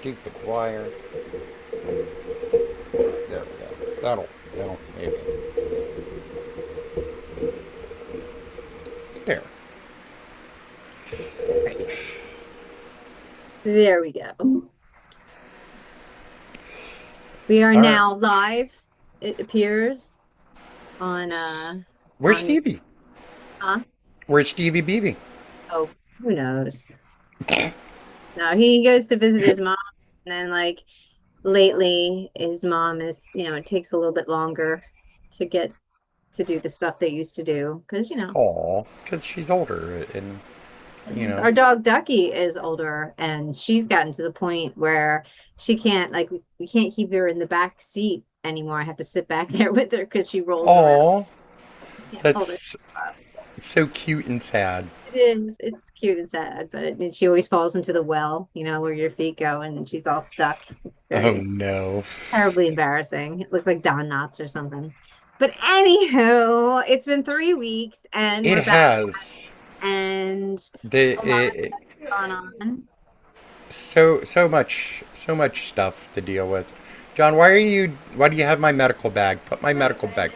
Stupid wire. There we go. That'll maybe. There. Right. There we go. Oops. We are All right. now live, it appears, on Where's on Stevie? huh? Where's Stevie Beebe? Oh, who knows? No, he goes to visit his mom, and then like lately his mom is, it takes a little bit longer to get to do the stuff they used to do because, Aw, because she's older and, you know. our dog Ducky is older and she's gotten to the point where she can't like we can't keep her in the back seat anymore. I have to sit back there with her because she rolls around. Aw, Can't hold her. that's so cute and sad. It is. It's cute and sad, but she always falls into the well, where your feet go, and she's all stuck. It's Oh very no. terribly embarrassing. It looks like Don Knotts or something. But anywho, it's been 3 weeks and It we're back, has. and The a lot of it, stuff has gone on. so much stuff to deal with. John, why do you have my medical bag? Put my medical bag.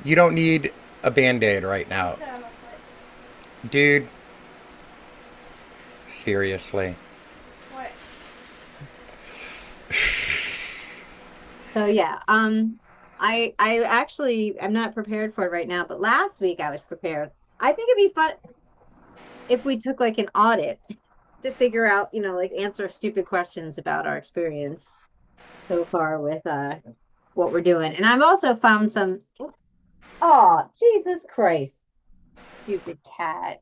You don't need a band-aid right now. Dude, seriously. So yeah, I actually I'm not prepared for it right now, but last week I was prepared. I think it'd be fun if we took like an audit to figure out, like answer stupid questions about our experience so far with what we're doing. And I've also found some. Oh, Jesus Christ, stupid cat.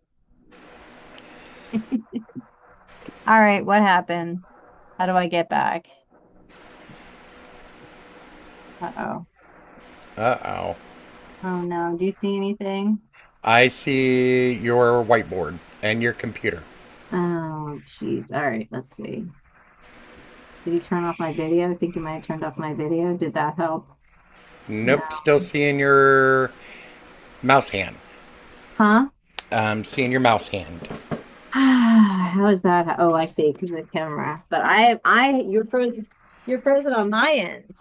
All right, what happened? How do I get back? Uh-oh. Uh-oh. Oh no, do you see anything? I see your whiteboard and your computer. Oh, jeez. All right, let's see. Did he turn off my video? I think he might have turned off my video. Did that help? No. Nope, still seeing your mouse hand. Huh? Seeing your mouse hand. How is that? Oh, I see, because of the camera. But you're frozen. You're frozen on my end.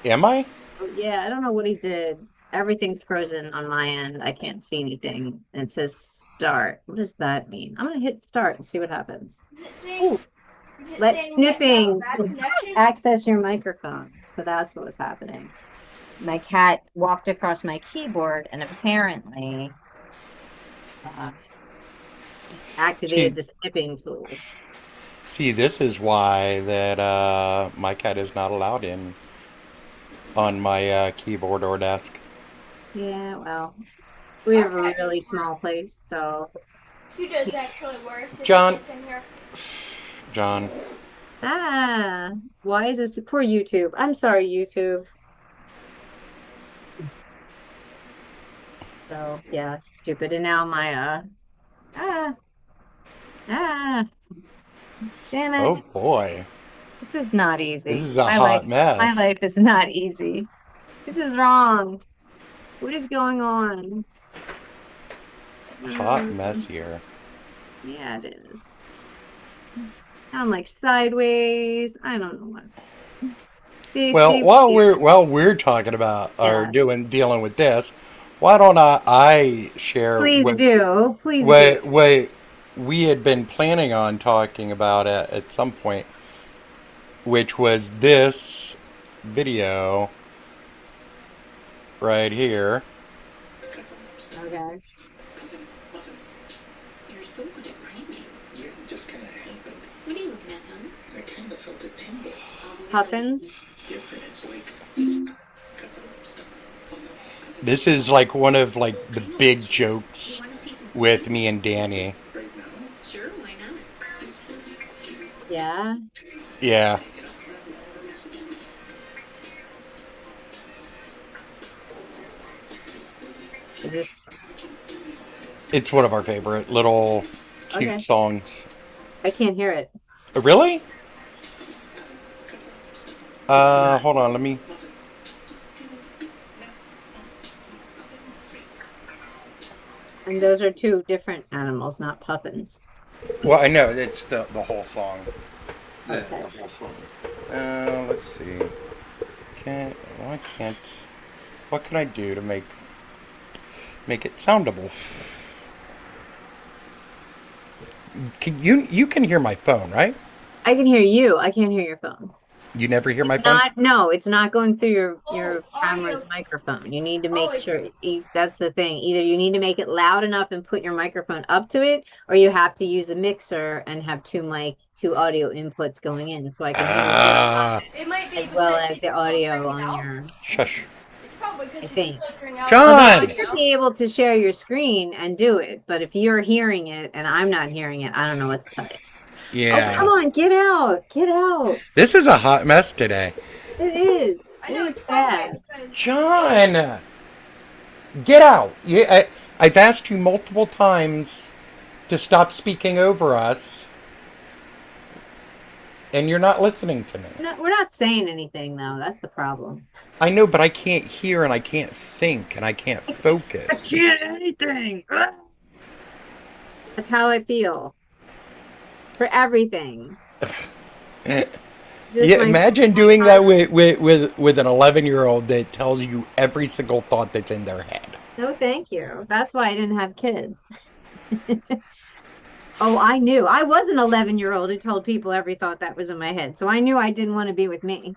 Am I? Oh, yeah, I don't know what he did. Everything's frozen on my end. I can't see anything. And it says start. What does that mean? I'm gonna hit start and see what happens. Is it saying, Ooh, is it let saying snipping bad connection? access your microphone. So that's what was happening. My cat walked across my keyboard and apparently uh, activated See, the snipping tool. see, this is why that my cat is not allowed in on my keyboard or desk. Yeah, well, we have a Okay. really small place, so Who does actually worse if John, it gets in here? John, why is this poor YouTube? I'm sorry, YouTube. So yeah, stupid. And now my ah ah damn oh it. boy, This is not this easy. is a hot My mess. life is not easy. This is wrong. What is going on? Hot mess here. Yeah, it is. I'm like sideways. I don't know what. See, Well, see, while yeah, we're talking about or yeah. dealing with this, why don't I share Please do. Please do. what we had been planning on talking about at some point, which was this video right here. Okay. You're so good at rhyming. Yeah, it just kind of happened. What are you looking at, hon? I kind of felt a tingle. Puffins. It's different. It's like this. Got some stuff. This is like one of like the I know. big You jokes want to see some with me and Danny. Right now, Sure, why not? it's Yeah. Yeah, Is this it's one of our favorite little cute okay? songs. I can't hear it. Really? It's not. Hold on, let me. And those are two different animals, not puffins. Well, I know it's the whole song. Okay. Let's see. What can I do to make it soundable? You can hear my phone, right? I can hear you. I can't hear your phone. You never hear my phone? No, it's not going through your Oh, camera's audio. microphone. You need to Oh, make it's- sure that's the thing. Either you need to make it loud enough and put your microphone up to it, or you have to use a mixer and have two audio inputs going in, so I can hear you Ah, It might be as well because as the it's audio filtering on out. your. shush. It's probably because I it's think. filtering out. John! Although Fun! you should be able to share your screen and do it, but if you're hearing it and I'm not hearing it, I don't know what to tell you. Oh, Yeah. come on, get out, get out. This is a hot mess today. It is. I know It it's is probably bad. because John! Get out! I've asked you multiple times to stop speaking over us, and you're not listening to me. No, we're not saying anything though. That's the problem. I know, but I can't hear and I can't think and I can't focus. Anything. That's how I feel. For everything. Just Yeah, my- imagine doing that with an 11-year-old that tells you every single thought that's in their head. No, thank you. That's why I didn't have kids. Oh, I knew. I was an 11-year-old who told people every thought that was in my head. So I knew I didn't want to be with me.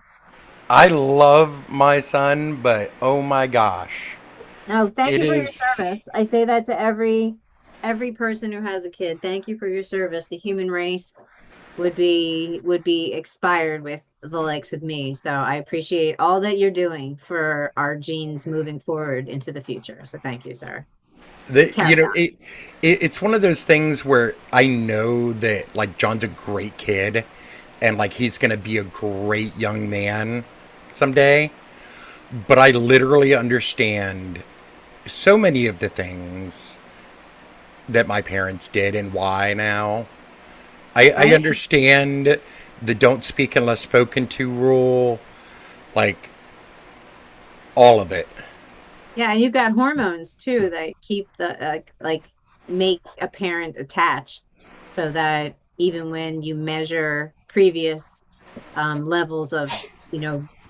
I love my son, but oh my gosh. No, thank It you for your is- service. I say that to every person who has a kid. Thank you for your service. The human race would be expired with the likes of me. So I appreciate all that you're doing for our genes moving forward into the future. So thank you, sir. It's one of those things where I know that like John's a great kid and like he's going to be a great young man someday, but I literally understand so many of the things that my parents did and why now. I understand the don't speak unless spoken to rule, like all of it. Yeah, and you've got hormones too that keep the like make a parent attached, so that even when you measure previous levels of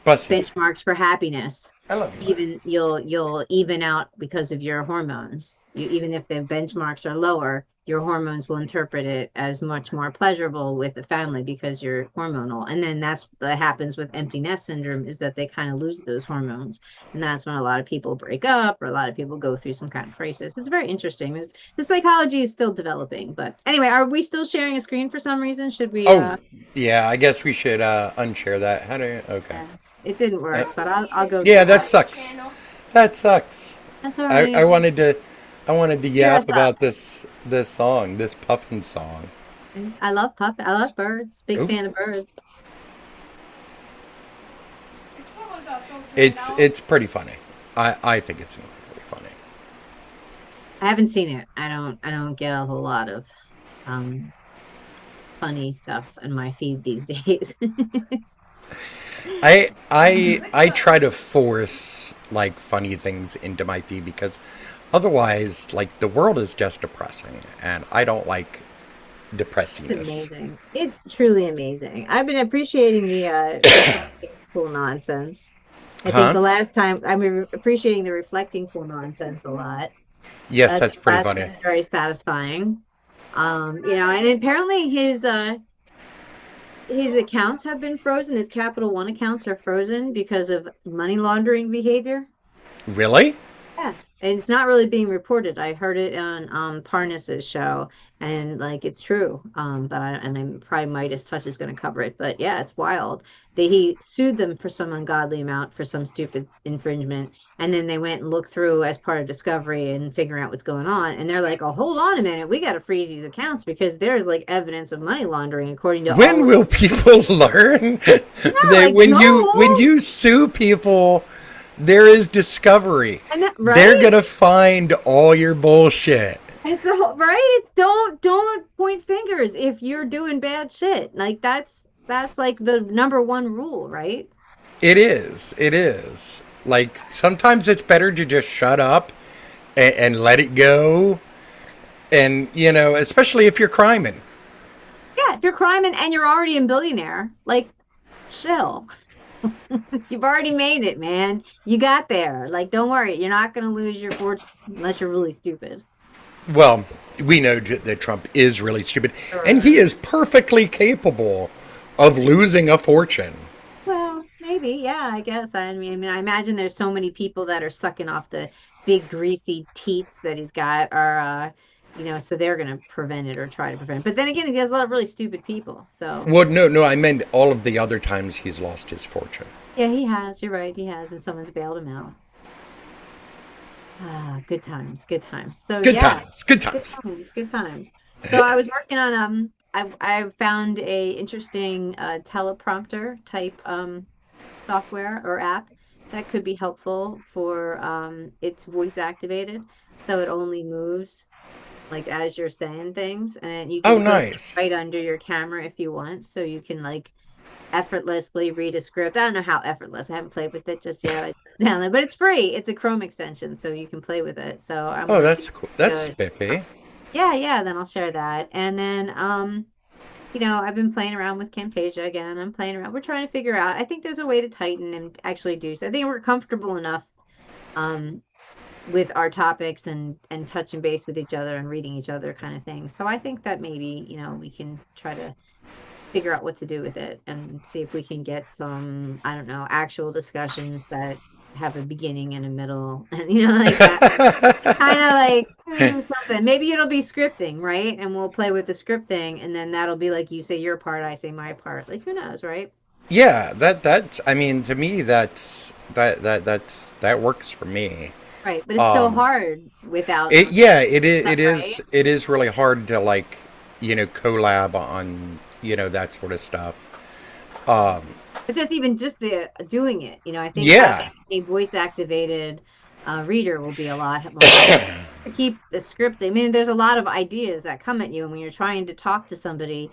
Bless you. benchmarks for happiness, I love you. even you'll even out because of your hormones. Even if the benchmarks are lower, your hormones will interpret it as much more pleasurable with the family because you're hormonal. And then that happens with empty nest syndrome, is that they kind of lose those hormones, and that's when a lot of people break up or a lot of people go through some kind of crisis. It's very interesting. The psychology is still developing, but anyway, are we still sharing a screen for some reason? Should we? Oh, yeah, I guess we should unshare that. How do you, okay. Yeah, it didn't work, but I'll go. Yeah, do that sucks. channel. That sucks. That's all right. I wanted to yap us about this song, this Puffin song. I love birds. Big Ooh. fan of birds. It's probably got filtered out. It's pretty funny. I think it's incredibly funny. I haven't seen it. I don't get a whole lot of funny stuff in my feed these days. I try to force like funny things into my feed because otherwise like the world is just depressing and I don't like It's depressingness. amazing. It's truly amazing. I've been appreciating the cool nonsense. I Huh? think the last time I've been appreciating the reflecting cool nonsense a lot. Yes, that's pretty funny. been very satisfying. And apparently his accounts have been frozen. His Capital One accounts are frozen because of money laundering behavior. Really? Yeah, and it's not really being reported. I heard it on Parnas's show, and like it's true. But I'm probably Midas Touch is going to cover it. But yeah, it's wild. He sued them for some ungodly amount for some stupid infringement, and then they went and looked through as part of discovery and figuring out what's going on. And they're like, "Oh, hold on a minute, we got to freeze these accounts because there's like evidence of money laundering according to When all will people learn that like, when no. you sue people, there is discovery. And that, right? They're gonna find all your bullshit. It's the whole, right? It's don't point fingers if you're doing bad shit. Like that's like the number one rule, right? It is. It is. Like sometimes it's better to just shut up and let it go. And especially if you're criming. Yeah, if you're crime and you're already a billionaire, like, chill. You've already made it, man. You got there. Like, don't worry. You're not going to lose your fortune unless you're really stupid. Well, we know that Trump is really stupid, and Sure. he is perfectly capable of losing a fortune. Well, maybe. Yeah, I guess. I mean, I imagine there's so many people that are sucking off the big greasy teats that he's got are, so they're going to prevent it or try to prevent it. But then again, he has a lot of really stupid people. So, Well, no, I meant all of the other times he's lost his fortune. yeah, he has. You're right. He has. And someone's bailed him out. Ah, good times, good times. So Good yeah, times, good good times. times, good times. So I was working on I found a interesting teleprompter type software or app that could be helpful for it's voice activated, so it only moves like as you're saying things, and you Oh, can put it nice. right under your camera if you want, so you can like effortlessly read a script. I don't know how effortless. I haven't played with it just yet. I just downloaded, but it's free. It's a Chrome extension, so you can play with it. So I'm Oh, gonna see that's cool. if That's it's good. spiffy. Yeah, yeah. Then I'll share that. And then, I've been playing around with Camtasia again. I'm playing around. We're trying to figure out. I think there's a way to tighten and actually do so. I think we're comfortable enough, um, with our topics and touching base with each other and reading each other kind of thing. So I think that maybe, we can try to figure out what to do with it and see if we can get some, I don't know, actual discussions that have a beginning and a middle and like that. Kind of like something. Maybe it'll be scripting, right? And we'll play with the scripting and then that'll be like you say your part, I say my part. Like who knows, right? Yeah, that's. I mean, to me, that works for me. Right. But it's so Um, hard without it is yeah, it is. that It right? is. It is really hard to like, collab on that sort of stuff. Um, But just the doing it, I think having yeah, a voice activated reader will be a lot more helpful to keep the script. I mean, there's a lot of ideas that come at you, and when you're trying to talk to somebody,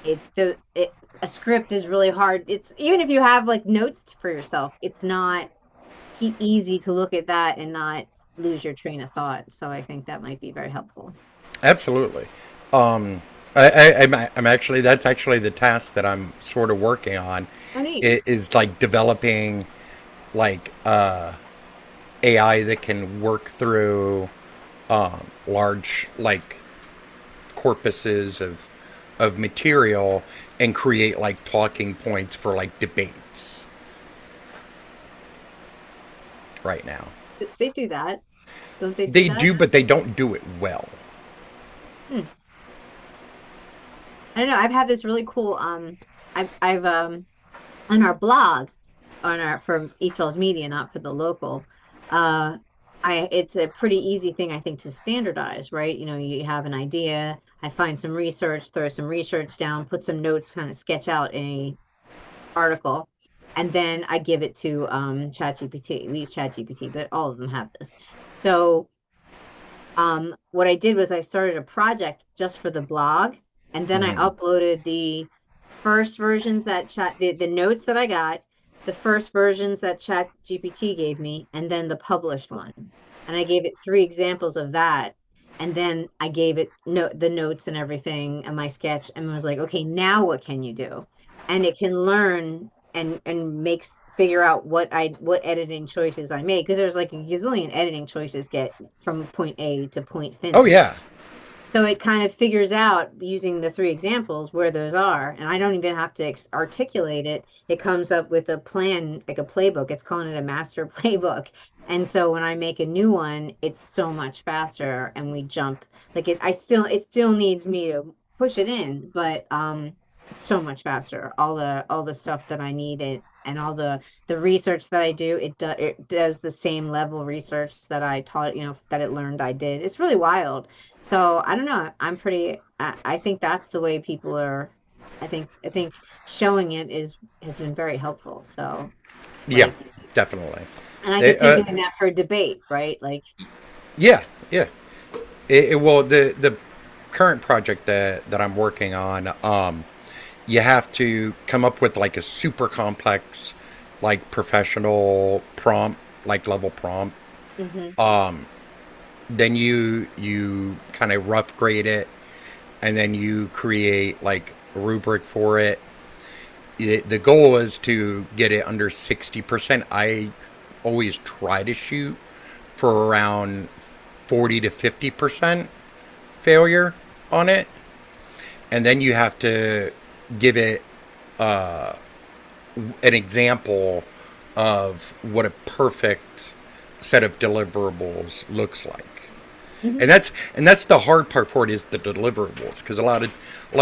a script is really hard. It's even if you have like notes for yourself, it's not easy to look at that and not lose your train of thought. So I think that might be very helpful. absolutely. Um, I'm actually that's actually the task that I'm sort of working on. Oh, neat. It is like developing like AI that can work through large like corpuses of material and create like talking points for like debates right now. They do that, don't they do They that? do, but they don't do it well. Hmm. I don't know. I've had this really cool. I've on our blog, on our from East Falls Media, not for the local. Uh, it's a pretty easy thing I think to standardize, right? You have an idea. I find some research, throw some research down, put some notes, kind of sketch out a article, and then I give it to ChatGPT. We use ChatGPT, but all of them have this. So what I did was I started a project just for the blog, and then I Mhm. uploaded the first versions that the notes that I got, the first versions that Chat GPT gave me, and then the published one. And I gave it three examples of that. And then I gave it the notes and everything and my sketch and was like, okay, now what can you do? And it can learn and makes figure out what editing choices I make because there's like a gazillion editing choices get from point A to point Oh finish. yeah, So it kind of figures out using the three examples where those are, and I don't even have to articulate it. It comes up with a plan, like a playbook. It's calling it a master playbook. And so when I make a new one, it's so much faster, and we jump like it still needs me to push it in, but it's so much faster. All the stuff that I need it and all the research that I do, it does the same level research that I taught, that it learned I did. It's really wild. So I don't know. I think that's the way people are. I think showing it has been very helpful. So yeah, like, definitely. and I They, could see doing that for a debate, right? Like, yeah, yeah. Well, the current project that I'm working on, you have to come up with like a super complex, like professional prompt, like level prompt. hmm Then you kind of rough grade it, and then you create like rubric for it. The goal is to get it under 60%. I always try to shoot for around 40 to 50% failure on it. And then you have to give it an example of what a perfect set of deliverables looks like. And that's the hard part for it, is the deliverables, because a lot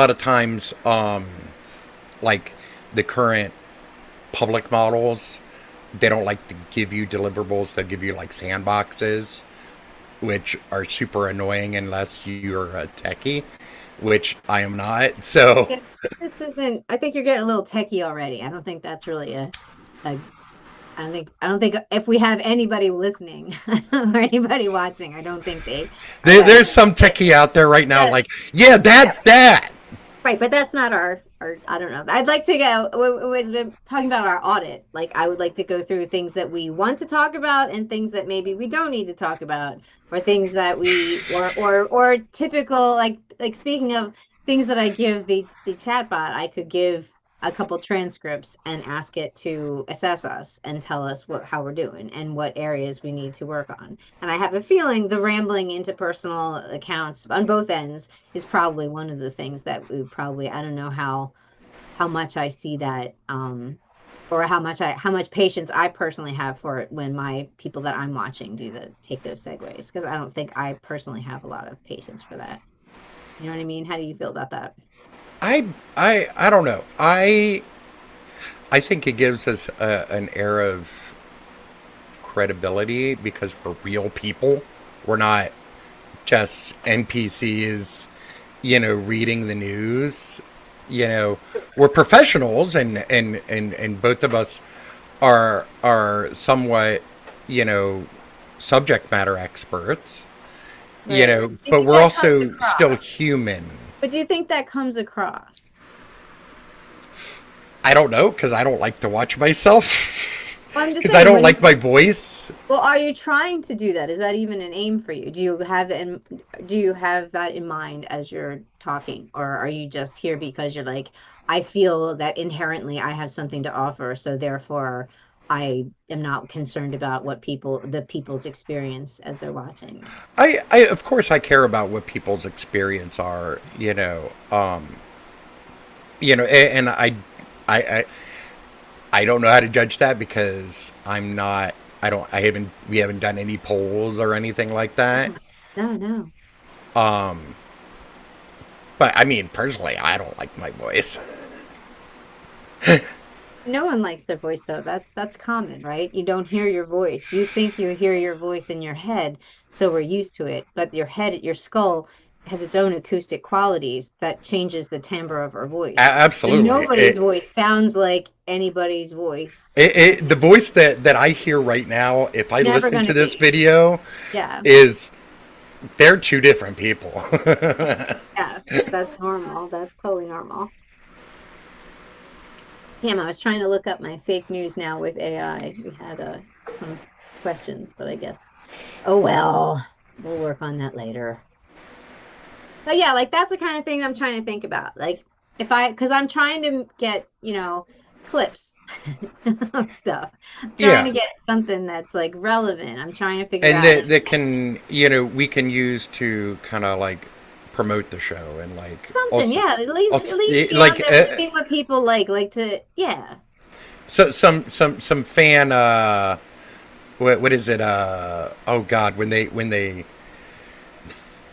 of times like the current public models, they don't like to give you deliverables. They'll give you like sandboxes, which are super annoying unless you're a techie, which I am not. So This isn't. I think you're getting a little techie already. I don't think that's really I don't think if we have anybody listening or anybody watching, I don't think there's some techie out there right now, like, yeah, that. Right, but that's not our. I don't know. I'd like to go. We're talking about our audit. Like, I would like to go through things that we want to talk about and things that maybe we don't need to talk about, or things that we or typical, like speaking of things that I give the chatbot, I could give a couple transcripts and ask it to assess us and tell us how we're doing and what areas we need to work on. And I have a feeling the rambling into personal accounts on both ends is probably one of the things that we probably, I don't know how much I see that, or how much patience I personally have for it when my people that I'm watching take those segues, because I don't think I personally have a lot of patience for that. You know what I mean? How do you feel about that? I don't know. I think it gives us an air of credibility because we're real people. We're not just NPCs, reading the news. We're professionals, and both of us are somewhat, subject matter experts. Right. But we're also still human. But do you think that comes across? I don't know, because I don't like to watch myself. Well, I'm just Because saying, I don't like my voice. Well, are you trying to do that? Is that even an aim for you? Do you have that in mind as you're talking, or are you just here because you're like, I feel that inherently I have something to offer, so therefore I am not concerned about what the people's experience as they're watching? I of course I care about what people's experience are, and I don't know how to judge that because we haven't done any polls or anything like that. No. But I mean, personally, I don't like my voice. No one likes their voice, though. That's common, right? You don't hear your voice. You think you hear your voice in your head, so we're used to it. But your skull has its own acoustic qualities that changes the timbre of our voice. Absolutely. And nobody's voice sounds like anybody's voice. The voice that I hear right now, if I listen to this video, is they're two different people. Yeah, that's normal. That's totally normal. Damn, I was trying to look up my fake news now with AI. We had some questions, but I guess, oh well, we'll work on that later. But yeah, like that's the kind of thing I'm trying to think about. Like because I'm trying to get, clips of stuff. I'm trying to get something that's like relevant. I'm trying to figure out. And that can, we can use to kind of like promote the show and like something, also, yeah. At least like see what people like to, yeah. So some fan what is it? Oh God, when they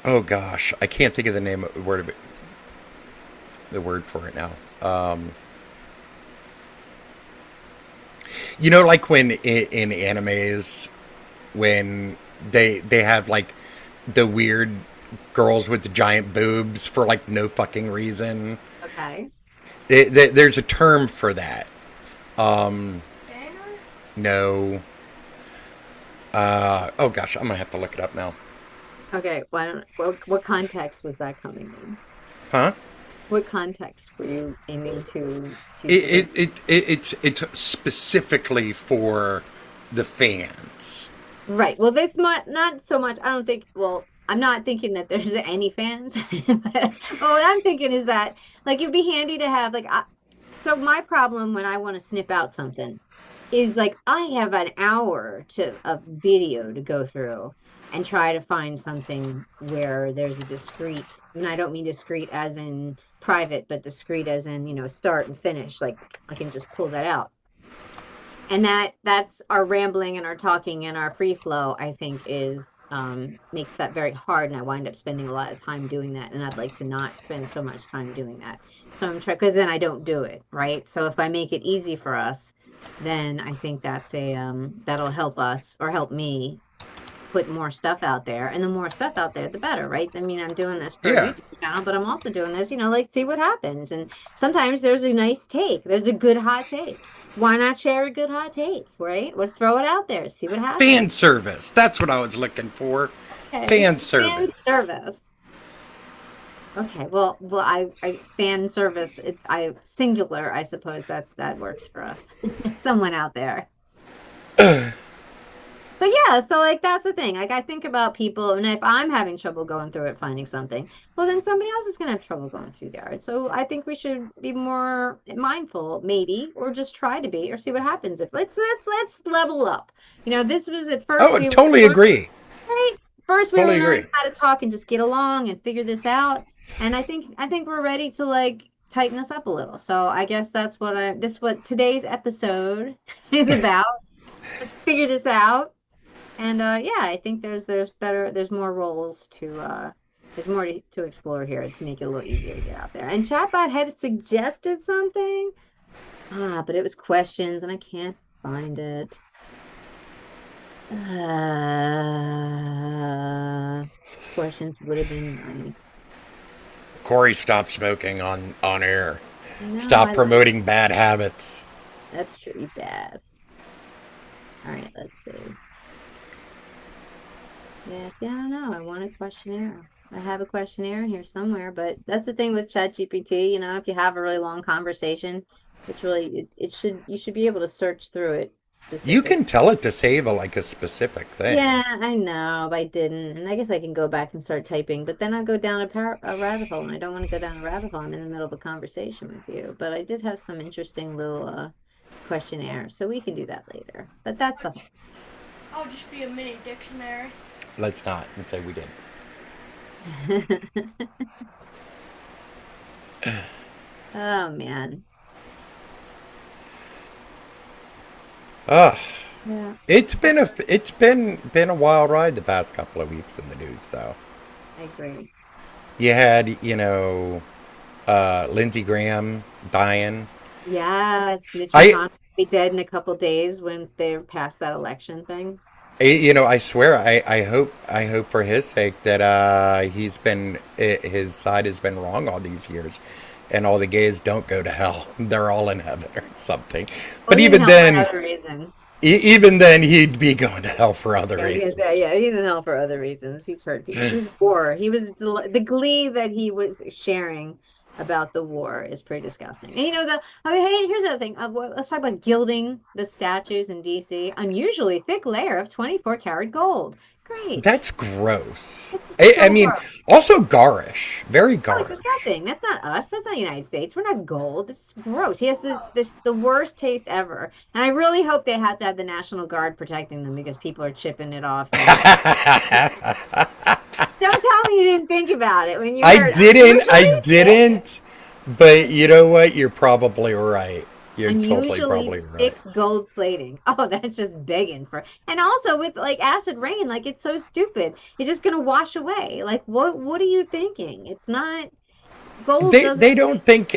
oh gosh, I can't think of the name of the word for it now. Like when in animes, when they have like the weird girls with the giant boobs for like no fucking reason. Okay. There's a term for that. Banner? No. Oh gosh, I'm gonna have to look it up now. Okay. What context was that coming in? Huh? What context were you aiming to? It's specifically for the fans. Right. Well, this not so much. I don't think. Well, I'm not thinking that there's any fans. But what I'm thinking is that like it'd be handy to have so my problem when I want to snip out something is like I have an hour of video to go through and try to find something where there's a discrete, and I don't mean discrete as in private, but discrete as in, start and finish. Like I can just pull that out. And that's our rambling and our talking and our free flow, I think is makes that very hard, and I wind up spending a lot of time doing that, and I'd like to not spend so much time doing that. So I'm trying, because then I don't do it, right? So if I make it easy for us, then I think that's that'll help us or help me put more stuff out there, and the more stuff out there the better, right? I mean, I'm doing this for a Yeah. YouTube channel, but I'm also doing this, like see what happens. And sometimes there's a nice take, there's a good hot take. Why not share a good hot take, right? Let's throw it out there, see what happens. Fan service. That's what I was looking for. Okay. Fan service. Fan service. Okay, well, I fan service. I singular. I suppose that works for us. Someone out there. But yeah, so like that's the thing. Like I think about people, and if I'm having trouble going through it, finding something, well, then somebody else is gonna have trouble going through there. So I think we should be more mindful, maybe, or just try to be, or see what happens. If let's level up. This was at first. Oh, I totally agree. Right. First, we Totally learn agree. how to talk and just get along and figure this out. And I think we're ready to like tighten this up a little. So I guess that's what what today's episode is about. Let's figure this out. And yeah, I think there's more roles there's more to explore here to make it a little easier to get out there. And Chatbot had suggested something, but it was questions, and I can't find it. Questions would have been nice. Corey, stop smoking on air. No, Stop promoting bad habits. That's truly bad. All right, let's see. Yes, yeah, I don't know. I want a questionnaire. I have a questionnaire in here somewhere, but that's the thing with ChatGPT. If you have a really long conversation, it's really you should be able to search through it. You can tell it to save a specific thing. Yeah, I know, but I didn't, and I guess I can go back and start typing, but then I'll go down a rabbit hole, and I don't want to go down a rabbit hole. I'm in the middle of a conversation with you, but I did have some interesting little questionnaire, so we can do that later. But that's the. I'll just be a mini dictionary. Let's not and say we did. Oh man. Yeah. Yeah, It's been a wild ride the past couple of weeks in the news, though. I agree. You had Lindsey Graham dying. Yeah, Mitch McConnell will be dead in a couple days when they're past that election thing. I swear, I hope for his sake that his side has been wrong all these years, and all the gays don't go to hell. They're all in heaven or something. But even then, even then, he'd be going to hell for other reasons. Yeah, he's in hell for other reasons. He's hurt people. He's war. He was the glee that he was sharing about the war is pretty disgusting. And hey, here's the other thing. Let's talk about gilding the statues in DC. Unusually thick layer of 24-karat gold. Great. That's gross. I mean, also garish. Very garish. It's disgusting. That's not us. That's not the United States. We're not gold. This is gross. He has the worst taste ever. And I really hope they have to have the National Guard protecting them because people are chipping it off. Don't tell me you didn't think about it when you heard it. I didn't. But you know what? You're probably right. You're totally probably right. Thick gold plating. Oh, that's just begging for. And also with like acid rain, like it's so stupid. It's just gonna wash away. Like what are you thinking? It's not gold. They don't think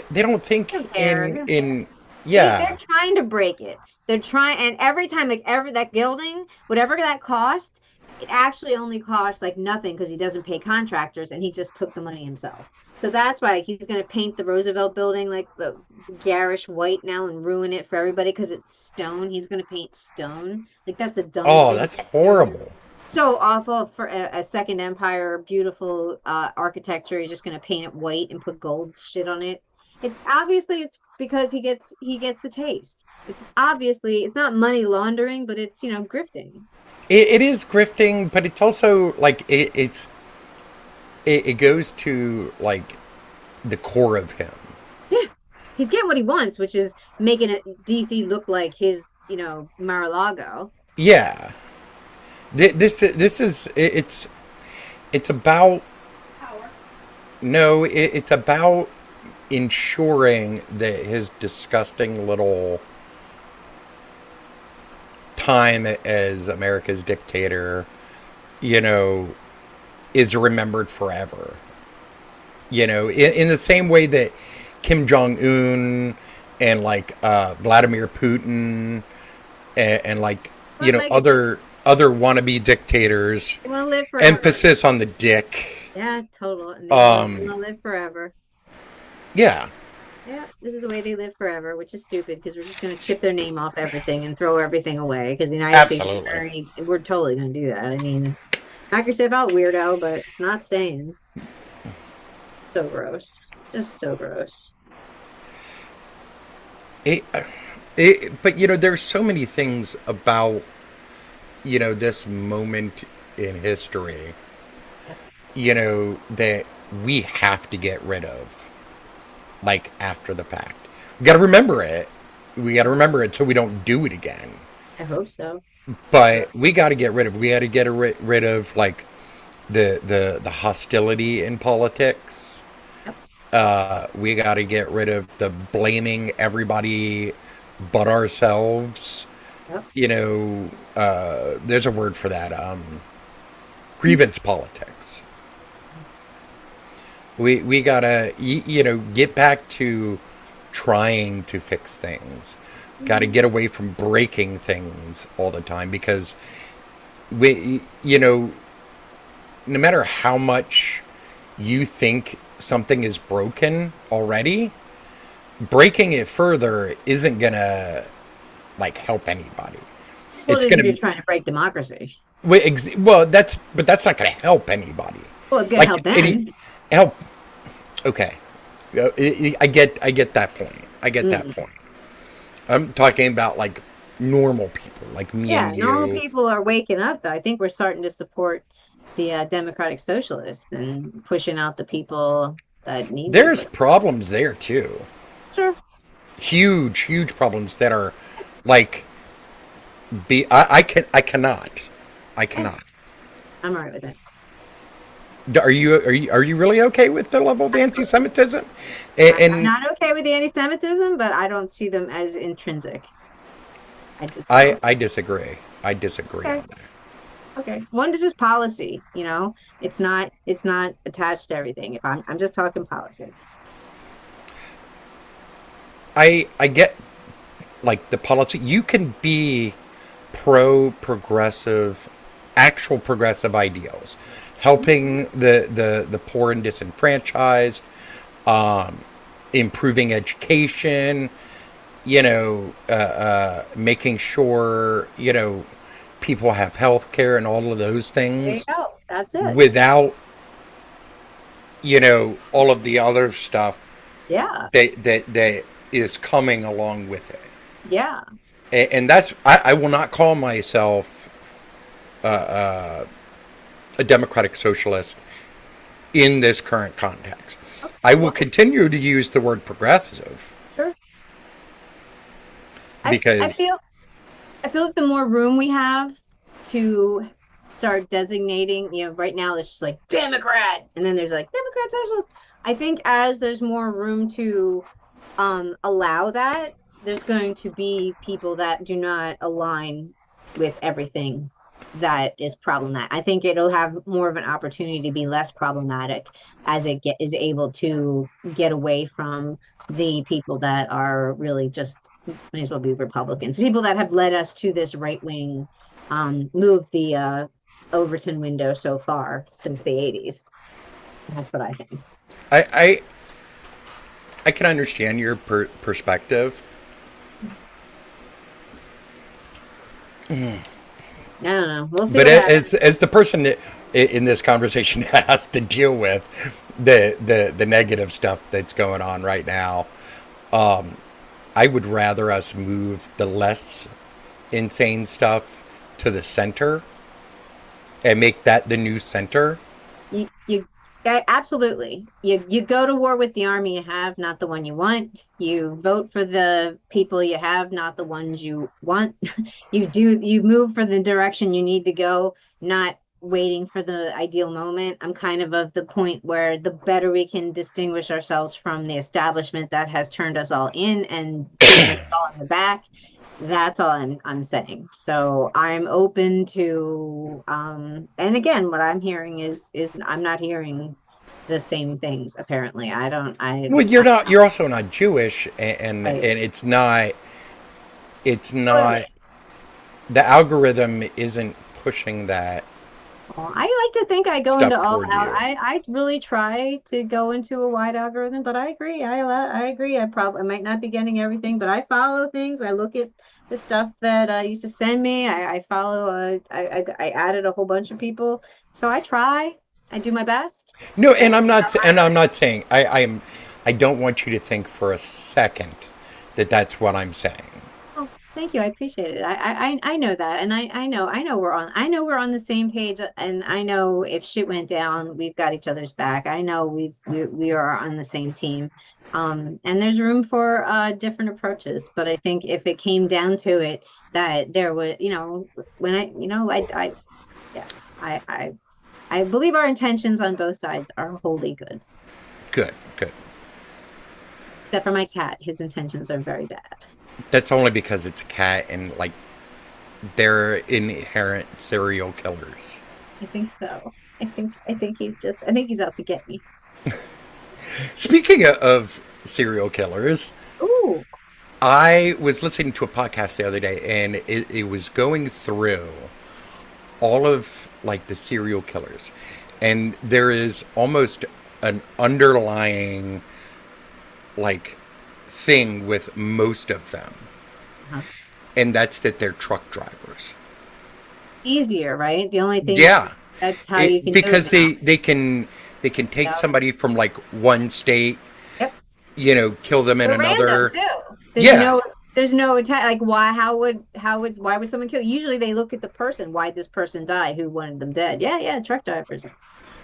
in yeah. They're trying to break it. They're trying, and every time that gilding, whatever that cost, it actually only costs like nothing because he doesn't pay contractors and he just took the money himself. So that's why he's going to paint the Roosevelt building like the garish white now and ruin it for everybody because it's stone. He's going to paint stone. Like that's the dumbest thing. That's horrible. So awful for a Second Empire, beautiful architecture. He's just going to paint it white and put gold shit on it. It's because he gets the taste. It's not money laundering, but it's grifting. It is grifting, but it's also like it's it goes to like the core of him. Yeah, he's getting what he wants, which is making it DC look like his, Mar-a-Lago. Yeah. This is it's about Power. no, it's about ensuring that his disgusting little time as America's dictator, you know, is remembered forever. In the same way that Kim Jong Un and like Vladimir Putin and like But like, other wannabe dictators. they want to live forever. Emphasis on the dick. Yeah, total. And they Um, want to live forever. Yeah, Yeah, this is the way they live forever, which is stupid because we're just going to chip their name off everything and throw everything away because the United States is Absolutely. we're totally going to do that. I mean, knock yourself out, weirdo, but it's not staying. So gross. Just so gross. it, but there's so many things about this moment in history, that we have to get rid of, like after the fact. We got to remember it. We got to remember it so we don't do it again. I hope so. But we got to get rid of. We got to get rid of like the hostility in politics. We got to get rid of the blaming everybody but ourselves. Yep. There's a word for that. Grievance politics. We gotta get back to trying to fix things. Got to get away from breaking things all the time because no matter how much you think something is broken already, breaking it further isn't gonna like help anybody. Well, It's it is if gonna you're trying to break democracy. that's not gonna help anybody. Well, it's going to Like help them. help. Okay, I get that point. I get that Mm. point. I'm talking about like normal people, like me Yeah, and you. normal people are waking up, though. I think we're starting to support the Democratic Socialists and pushing out the people that need to be There's put. problems there too. Sure. Huge problems that are like I cannot. I'm all right with it. Are you really okay with the level of anti-Semitism? I'm And not okay with the anti-Semitism, but I don't see them as intrinsic. I just I don't. I disagree. I disagree Okay. on that. Okay. One is just policy, It's not attached to everything. If I'm just talking policy. I get like the policy. You can be pro progressive, actual progressive ideals, helping the poor and disenfranchised, improving education, making sure people have health care and all of those There you things go. That's it. without all of the other stuff Yeah. that is coming along with it. Yeah. And that's I will not call myself a democratic socialist in this current context. I will continue to use the word progressive Sure. I because feel like the more room we have to start designating, right now it's just like Democrat, and then there's like Democrat Socialist. I think as there's more room to allow that, there's going to be people that do not align with everything that is problematic. I think it'll have more of an opportunity to be less problematic as it is able to get away from the people that are really just may as well be Republicans, people that have led us to this right wing move the Overton window so far since the 80s. That's what I think. I can understand your perspective. I don't know. We'll see But what happens. as the person that in this conversation has to deal with the negative stuff that's going on right now, I would rather us move the less insane stuff to the center and make that the new center. You Absolutely. You go to war with the army you have, not the one you want. You vote for the people you have, not the ones you want. You move for the direction you need to go, not waiting for the ideal moment. I'm kind of the point where the better we can distinguish ourselves from the establishment that has turned us all in and bitten us all in the back. That's all I'm saying. So I'm open to and again what I'm hearing is I'm not hearing the same things apparently. I don't Well, you're not. You're also not Jewish, and I it's not. It's totally. not. The algorithm isn't pushing that Well, I like to think I go into stuff all toward out. you. I really try to go into a wide algorithm, but I agree. I agree. I might not be getting everything, but I follow things. I look at the stuff that used to send me. I follow. I added a whole bunch of people, so I try. I do my best. No, And and I'm not. sometimes And I'm not saying. I'm. I don't want you to think for a second that that's what I'm saying. oh, thank you. I appreciate it. I know that, and I know we're on the same page, and I know if shit went down, we've got each other's back. I know we are on the same team. And there's room for different approaches, but I think if it came down to it, that there was, when I yeah, I I I believe our intentions on both sides are wholly good, Good. Good. except for my cat. His intentions are very bad. That's only because it's a cat, and like they're inherent serial killers. I think so. I think he's out to get me. Speaking of serial killers, Ooh, I was listening to a podcast the other day, and it was going through all of like the serial killers, and there is almost an underlying like thing with most of them, uh, and that's that they're truck drivers. easier, right? The only thing Yeah, that's how you can do it because now. they can take Yep. somebody from like one state, Yep. kill them in They're random another. too. Yeah, There's no attack. Like why? Why would someone kill? Usually they look at the person. Why this person die? Who wanted them dead? Yeah, yeah, truck drivers.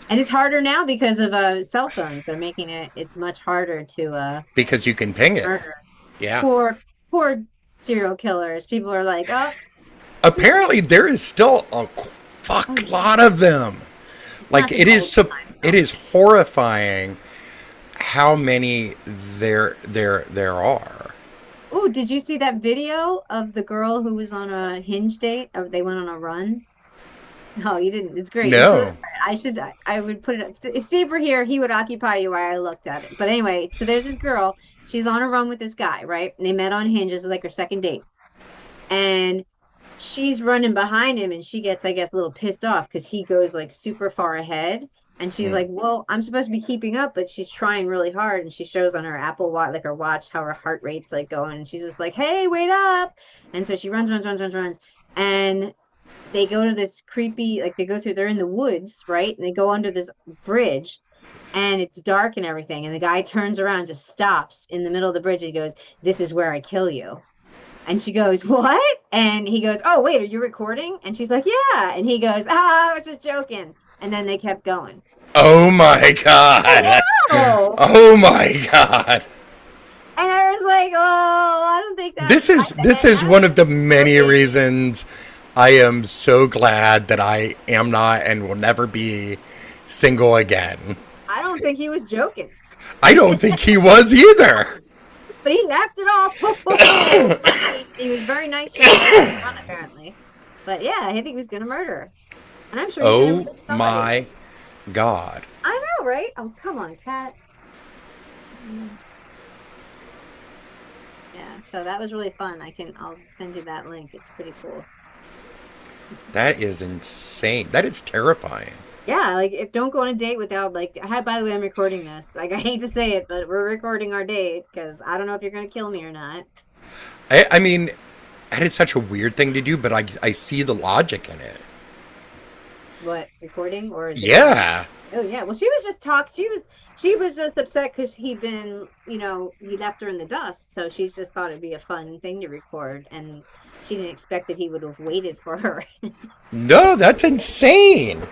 And it's harder now because of cell phones. They're making it's much harder to because you can ping it. murder. Yeah. Poor serial killers. People are like, oh, Apparently, there is still a oh fuck yeah. lot of them. It's Like not the gold mine it though. is horrifying how many there are. Oh, did you see that video of the girl who was on a hinge date? Or they went on a run? No, you didn't. It's great. It's really, No. I would put it up. If Steve were here, he would occupy you while I looked at it. But anyway, so there's this girl. She's on a run with this guy, right? And they met on Hinge. This is like her second date. And she's running behind him and she gets, I guess, a little pissed off because he goes like super far ahead. And she's Mm. like, well, I'm supposed to be keeping up, but she's trying really hard. And she shows on her Apple Watch, like her watch, how her heart rate's like going. And she's just like, hey, wait up. And so she runs. And they go to this creepy, like they're in the woods, right? And they go under this bridge and it's dark and everything. And the guy turns around, just stops in the middle of the bridge. And he goes, this is where I kill you. And she goes, what? And he goes, oh, wait, are you recording? And she's like, yeah. And he goes, I was just joking. And then they kept going. Oh my I god. know. Oh my god. And I was like, oh, I don't think that's, This is one of the many okay. reasons I am so glad that I am not and will never be single again. I don't think he was joking. I don't think he was either. But he laughed it off. He was very nice for the run, apparently. But yeah, I think he was gonna murder her. And I'm sure he's gonna Oh murder somebody. my god. I know, right? Oh, come on, cat. Yeah, so that was really fun. I'll send you that link. It's pretty cool. That is insane. That is terrifying. Yeah, like if don't go on a date without like by the way, I'm recording this. Like I hate to say it, but we're recording our date because I don't know if you're gonna kill me or not. I mean, that is such a weird thing to do, but I see the logic in it. What, recording or is it Yeah. oh yeah. Well she was just she was just upset because he left her in the dust. So she's just thought it'd be a fun thing to record and she didn't expect that he would have waited for her. No, that's insane.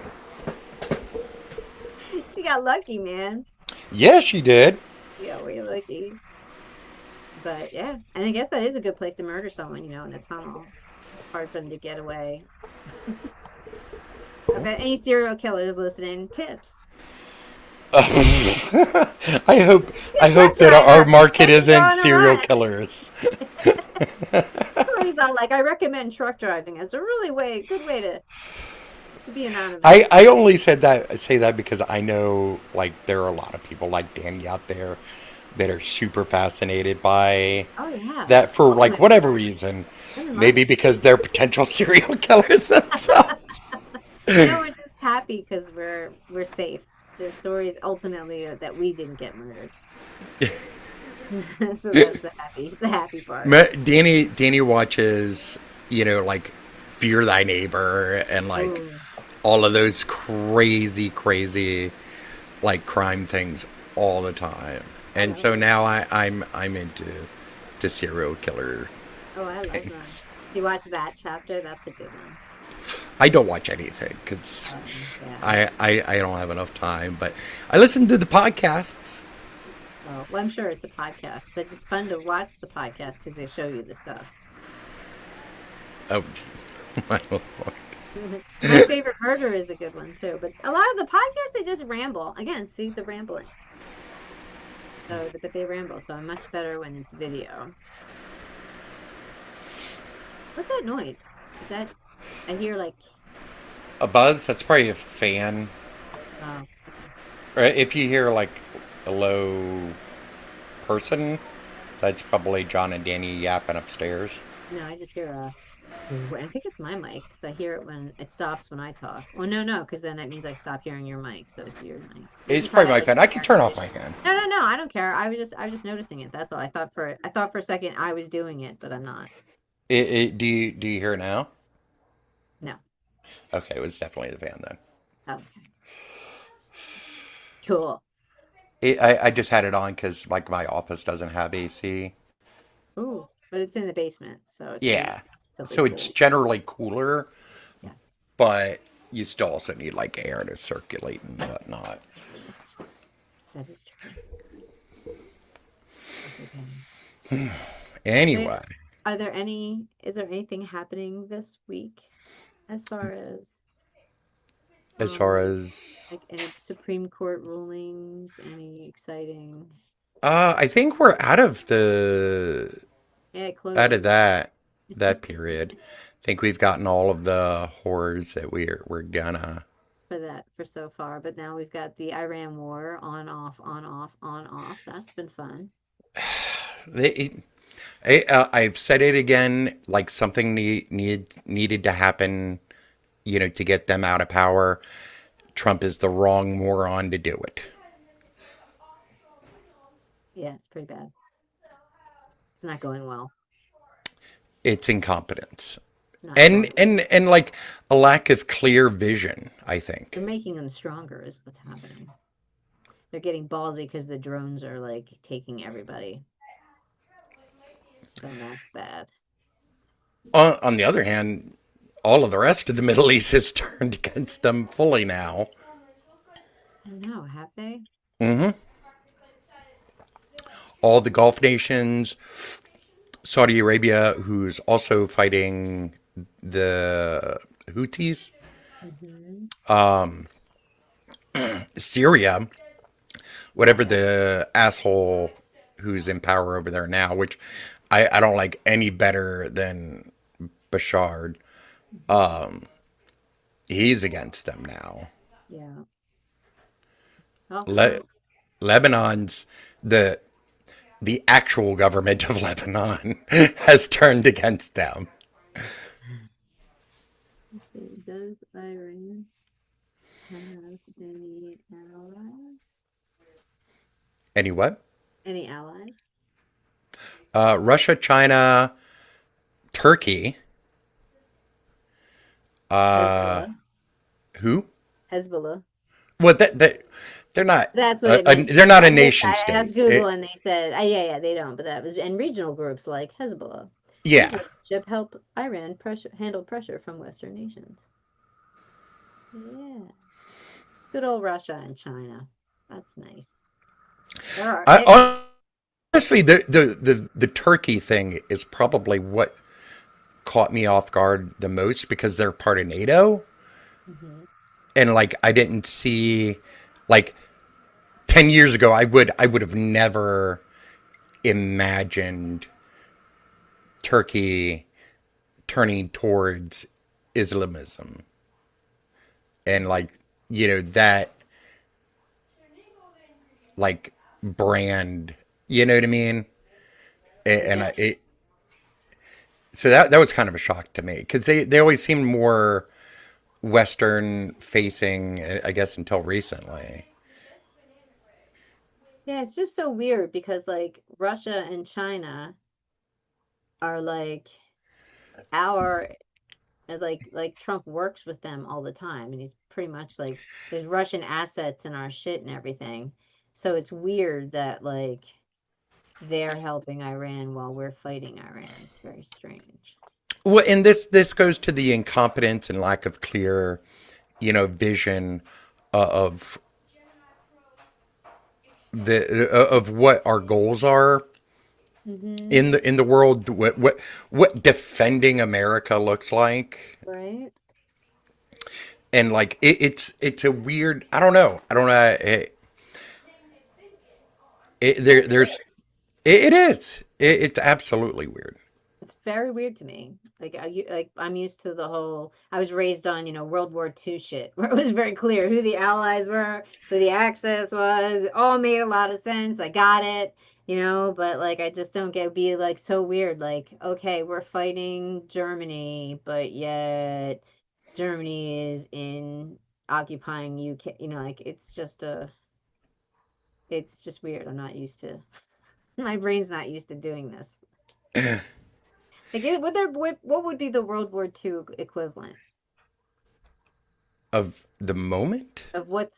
She got lucky, man. Yeah, she did. Yeah, we're lucky. But yeah, and I guess that is a good place to murder someone, in a tunnel. It's hard for them to get away. I bet any serial killers listening, tips. I hope Truck that our driver, market take it isn't on a serial run. killers. Somebody's not like, I recommend truck driving as a really good way to be anonymous. I only say that because I know like there are a lot of people like Danny out there that are super fascinated by Oh yeah. that for like Ultimate. whatever reason. Women love Maybe it. because they're potential serial killers themselves. We're just happy because we're safe. There's stories ultimately that we didn't get murdered. So that's the happy part. Danny watches, like Fear Thy Neighbor and like Ooh. all of those crazy like crime things all the time. And so now I'm into serial killer Oh, I love that. things. Do you watch that chapter? That's a good one. I don't watch anything because Yeah. I don't have enough time, but I listen to the podcasts. Well, I'm sure it's a podcast, but it's fun to watch the podcast because they show you the stuff. Oh, my Lord. My favorite murder is a good one too, but a lot of the podcasts they just ramble. Again, see the rambling. So, but they ramble. So I'm much better when it's video. What's that noise? Is that I hear like A buzz? That's probably a fan. oh Or if you hear like a low person, that's probably John and Danny yapping upstairs. no, I just hear a. I think it's my mic because I hear it when it stops when I talk. Well, no, because then that means I stop hearing your mic, so it's your mic. It's probably my fan. I can turn off my fan. No, I don't care. I was just noticing it. That's all. I thought for a second I was doing it, but I'm not. Do you hear it now? No. Okay, it was definitely the fan then. Okay. Cool. I just had it on because like my office doesn't have AC. Ooh, but it's in the basement, so it's Yeah, relatively so it's cool. generally cooler, Yes. but you still also need like air to circulate and whatnot. That is true. Okay. Anyway, Is there anything happening this week as far as like any Supreme Court rulings, any exciting? I think we're out of Yeah, it closed. that period. I think we've gotten all of the horrors that we're gonna. For so far, but now we've got the Iran war on off. That's been fun. I've said it again. Like something needed to happen, to get them out of power. Trump is the wrong moron to do it. Yeah, it's pretty bad. It's not going well. It's incompetence It's not and going and like a lack of clear vision. I think. They're making them stronger is what's happening. They're getting ballsy because the drones are like taking everybody. So that's bad. On the other hand, all of the rest of the Middle East has turned against them fully now. I don't know, have they? hmm All the Gulf nations, Saudi Arabia, who's also fighting the Houthis, Mm-hmm. Syria, whatever the asshole who's in power over there now, which I don't like any better than Bashar. He's against them now. Yeah. Oh, Le- Lebanon's the actual government of Lebanon has turned against them. let's see. Does Iran have any allies? Any what? Any allies? Russia, China, Turkey. Hezbollah. Who? Hezbollah. What that they're not. That's what it meant. They're not a I nation asked state. Google and they said, yeah, they don't. But that was and regional groups like Hezbollah. Yeah. This relationship help Iran handle pressure from Western nations. Yeah. Good old Russia and China. That's nice. There are. I, honestly, the turkey thing is probably what caught me off guard the most because they're part of NATO, Mhm. and like I didn't see like 10 years ago I would have never imagined Turkey turning towards Islamism and like that like brand, you know what I mean? And Yeah. so that was kind of a shock to me because they always seemed more Western facing, I guess, until recently. Yeah, it's just so weird because like Russia and China are like our like Trump works with them all the time and he's pretty much like there's Russian assets in our shit and everything. So it's weird that like they're helping Iran while we're fighting Iran. It's very strange. Well, and this goes to the incompetence and lack of clear, vision of of what our goals are Mm-hmm. in the world, what defending America looks like, Right? and like it's a weird. I don't know. There's it is. It's absolutely weird. It's very weird to me. Like like I'm used to the whole. I was raised on World War II shit, where it was very clear who the allies were, who the Axis was. It all made a lot of sense. I got it, but like I just don't get be like so weird. Like okay, we're fighting Germany, but yet Germany is in occupying UK. Like it's just weird. I'm not used to. My brain's not used to doing this. Like, what would be the World War II equivalent Of the moment. of what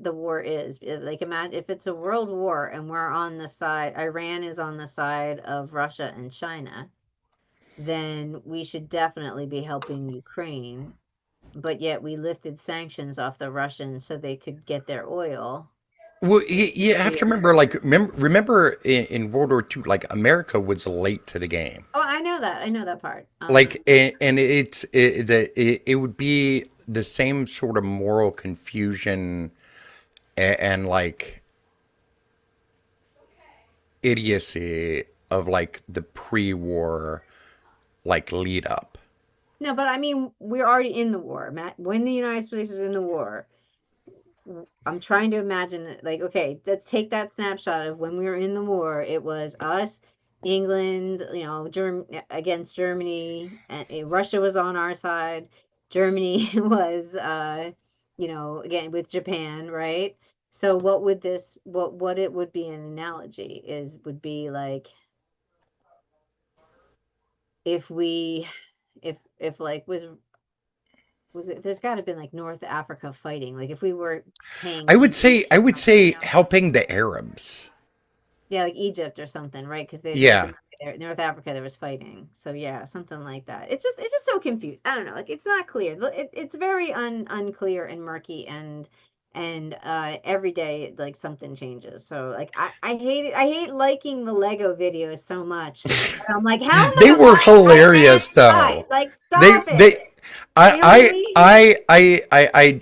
the war is? Like, imagine if it's a world war and we're on the side, Iran is on the side of Russia and China, then we should definitely be helping Ukraine. But yet we lifted sanctions off the Russians so they could get their oil. Well, you It's have to weird. remember, like, remember in World War II, like, America was late to the game. Oh, I know that. I know that part. Like, and it would be the same sort of moral confusion and like idiocy of like the pre-war like lead up. No, but I mean, we're already in the war, Matt. When the United States was in the war, I'm trying to imagine it, like, okay, let's take that snapshot of when we were in the war. It was us, England, against Germany, and Russia was on our side. Germany was, again with Japan, right? So what it would be an analogy would be like if we, if like was it, there's got to been like North Africa fighting, like if we were paying I would say helping the Arabs. Yeah, like Egypt or something, right? Because they North Yeah. America, North Africa, there was fighting. So yeah, something like that. It's just so confused. I don't know. Like it's not clear. It's very unclear and murky and every day like something changes. So like I hate it. I hate liking the Lego videos so much. And I'm like, how am I They gonna were find Iran hilarious guys? though. Like They stop they it. I You know what I I mean?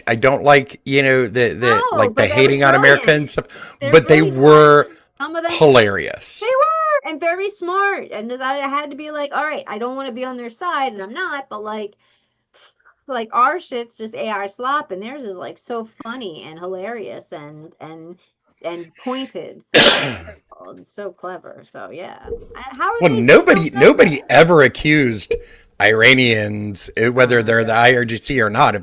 I don't like the No, like the but that was hating on America brilliant. and stuff, They're but they really were smart. Some of them they hilarious. were and very smart. And I had to be like, all right, I don't want to be on their side, and I'm not, but like our shit's just AI slop, and theirs is like so funny and hilarious and pointed, so satirical and so clever. So yeah, how are Well, they so good nobody though? ever accused Iranians, whether No, they're the IRGC or not,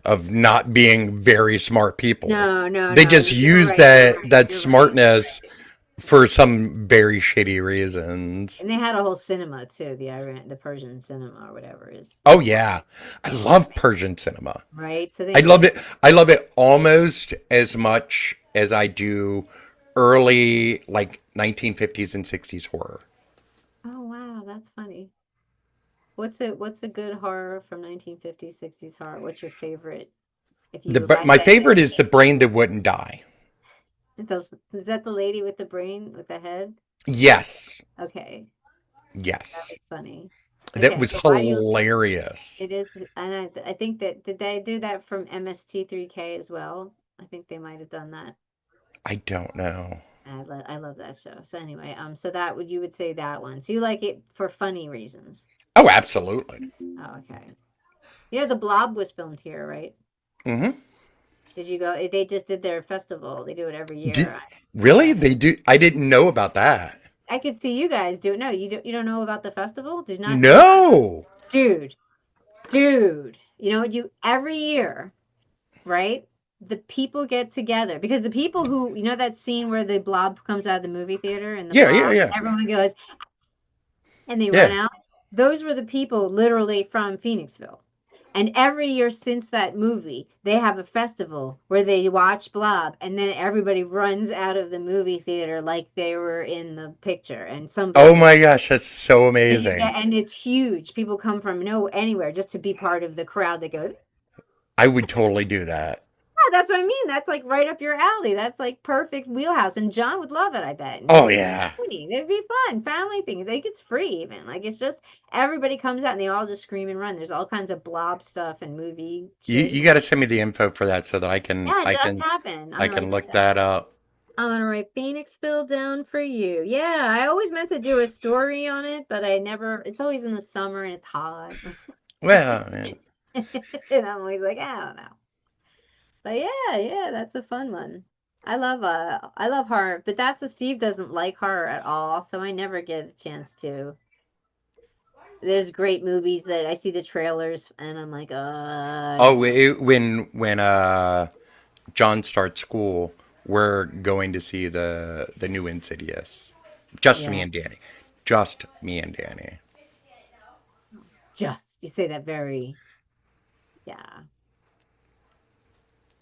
of not being very smart people. no, no, They no. just You're use right. You're right. that You're right. smartness for some very shitty reasons. And they had a whole cinema too, the Persian cinema or whatever is Oh yeah, I love Persian cinema. right. So I they love it. I love it almost as much as I do early like 1950s and 60s horror. Oh wow, that's funny. What's a good horror from 1950s, 60s horror? What's your favorite? If you But like my that favorite kind is The Brain That Wouldn't Die. Is that the lady with the brain with the head? Yes. Okay, that Yes. was funny. That Okay, was so why you? hilarious. It is, and I think that did they do that from MST3K as well? I think they might have done that. I don't know. I love that show. So anyway, so that would you would say that one. So you like it for funny reasons. Oh, absolutely. Oh, okay. You know, The Blob was filmed here, right? Hmm. Did you go? They just did their festival. They do it every Did, year. really? Yeah, They do? I didn't know about that. I could see you guys do it. No, you don't know about the festival? Did not know? No. Dude, dude. You know, you every year, right? The people get together because the people who, you know, that scene where the blob comes out of the movie theater and the Yeah, yeah, blob, yeah. everyone goes and they run Yeah. out. Those were the people literally from Phoenixville. And every year since that movie, they have a festival where they watch Blob, and then everybody runs out of the movie theater like they were in the picture, and somebody Oh gets. my gosh, that's so amazing. And it's huge. People come from anywhere just to be part of the crowd that goes. I would totally do that. Yeah, that's what I mean. That's like right up your alley. That's like perfect wheelhouse. And John would love it, I bet. And Oh it'd be yeah. funny. It'd be fun. Family things. Like it's free even. Like it's just everybody comes out and they all just scream and run. There's all kinds of blob stuff and movie shit. You got to send me the info for that so that I can Yeah, I it just can happened. I can look that up. I'm gonna write Phoenixville down for you. Yeah, I always meant to do a story on it, but I never. It's always in the summer and it's hot. Well, yeah. And I'm always like, I don't know. But yeah, that's a fun one. I love horror, but that's a Steve doesn't like horror at all, so I never get a chance to. There's great movies that I see the trailers and I'm like, I don't Oh, know. when John starts school, we're going to see the new Insidious. Just me Yeah, and Danny. Just me and Danny. just you say that very, yeah.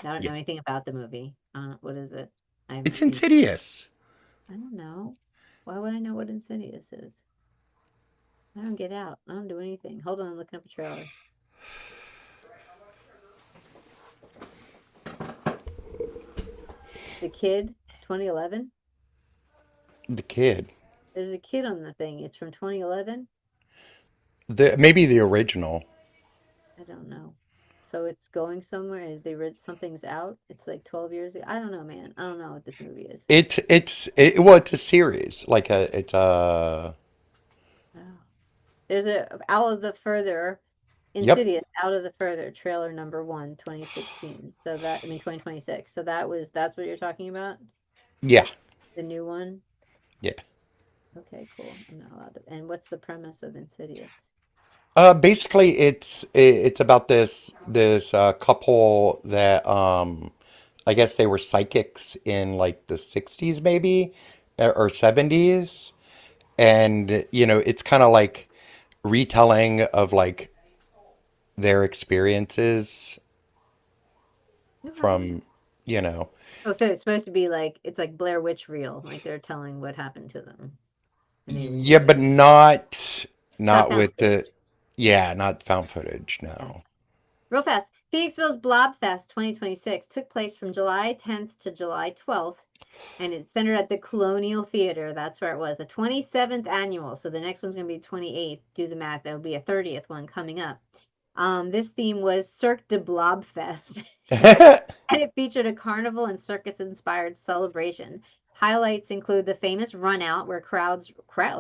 I don't Yeah. know anything about the movie. What is it? I It's haven't seen. Insidious. I don't know. Why would I know what Insidious is? I don't get out. I don't do anything. Hold on, I'm looking up a trailer. The Kid, 2011. The kid. There's a kid on the thing. It's from 2011. Maybe the original. I don't know. So it's going somewhere. Is they read something's out? It's like 12 years ago. I don't know, man. I don't know what this movie is. Well, it's a series. Like it's a Oh. There's a Out of the Further, Yep. Insidious, Out of the Further, trailer number 1, 2016. So that, I mean, 2026. So that's what you're talking about? Yeah. The new one? Yeah. Okay, cool. I'm not allowed to. And what's the premise of Insidious? Basically, it's about this couple that I guess they were psychics in like the 60s maybe or 70s, and it's kind of like retelling of like their experiences Okay. from you know Oh, so it's supposed to be like it's like Blair Witch Reel, like they're telling what happened to them, and they yeah, relive but it. Not not found with the footage. yeah, not found footage, Gotcha. no. Real fast. Phoenixville's Blobfest 2026 took place from July 10th to July 12th, and it's centered at the Colonial Theater. That's where it was. The 27th annual. So the next one's going to be 28th. Do the math. There will be a 30th one coming up. This theme was Cirque de Blobfest. And it featured a carnival and circus inspired celebration. Highlights include the famous run out where crowds,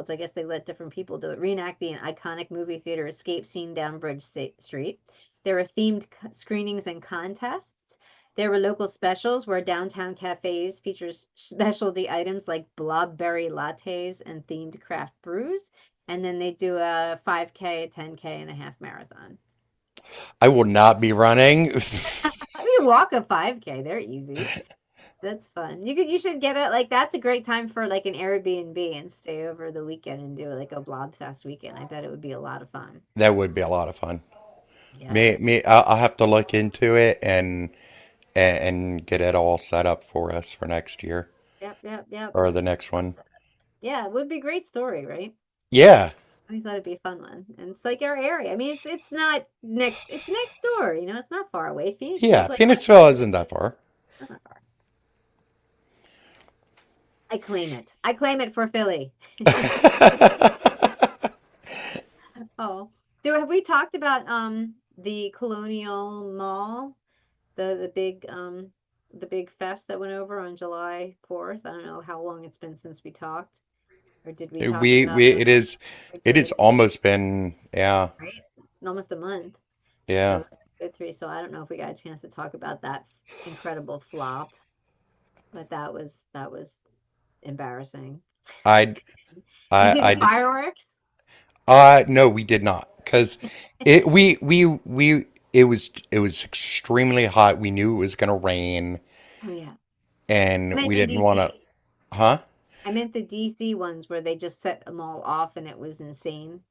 I guess they let different people do it, reenact the iconic movie theater escape scene down Bridge Street. There were themed screenings and contests. There were local specials where downtown cafes features specialty items like blobberry lattes and themed craft brews. And then they do a 5K, a 10K, and a half marathon. I will not be running. You walk a 5K, they're easy. That's fun. You should get it like that's a great time for like an Airbnb and stay over the weekend and do like a Blobfest weekend. I bet it would be a lot of fun. That would be a lot of fun. Yeah. I'll have to look into it and get it all set up for us for next year Yep. or the next one. Yeah, it would be a great story, right? Yeah, I thought it'd be a fun one. And it's like our area. I mean, it's not next it's next door, you know, it's not far away. yeah. Phoenixville's like what? Phoenixville isn't that far. That's not far. I claim it. I claim it for Philly. Oh, so have we talked about the Colonial Mall, the big fest that went over on July 4th? I don't know how long it's been since we talked, or did we talk about We the big it has parade? almost been, yeah, Right? Almost a month. yeah. So good three. So I don't know if we got a chance to talk about that incredible flop, but that was embarrassing. I Did you see the I fireworks? no, we did not, because it was extremely hot. We knew it was gonna rain, Oh yeah. I and meant we in didn't want to, DC. huh? I meant the DC ones where they just set them all off and it was insane.